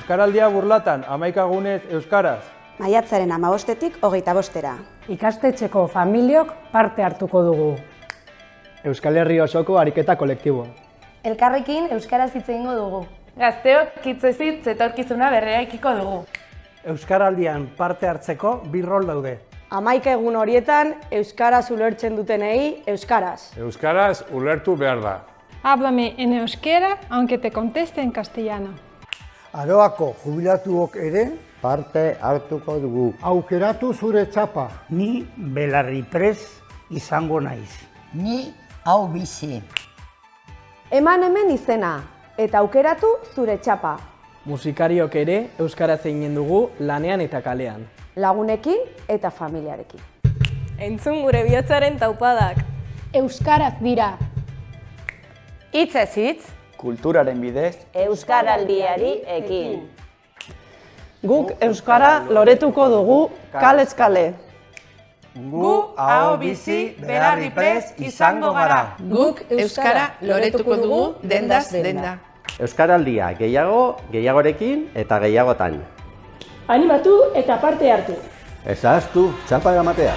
Euskaraldia Burlatan 11 gunez euskaraz. Maiatzaren 15-tik 25-era. Ikastetxeko familiok parte hartuko dugu. Euskal Herri osoko ariketa kolektiboa. Elkarrekin euskaraz hitz egingo dugu. Gazteok hitzez hitz etorkizuna berreraikiko dugu. Euskaraldian parte hartzeko bi rol daude. 11 egun horietan euskaraz ulertzen dutenei euskaraz. Euskaraz ulertu behar da. Háblame en euskera, aunque te conteste en castellano. Aroako jubilatuok ere parte hartuko dugu. Aukeratu zure txapa. Ni belarri prest izango naiz. Ni hau bizi. Eman hemen izena eta aukeratu zure txapa. Musikariok ere euskaraz egin dugu lanean eta kalean. Lagunekin eta familiarekin. Entzun gure bihotzaren taupadak. Euskaraz dira. Hitzez hitz, Kulturaren bidez, euskaraldiari ekin. Guk euskara loretuko dugu kalez kale. Gu aho bizi belarri prest izango gara. Guk euskara loretuko dugu dendaz denda. Euskaraldia gehiagorekin eta gehiagotan. Animatu eta parte hartu. Ez ahaztu, txapa eramatea.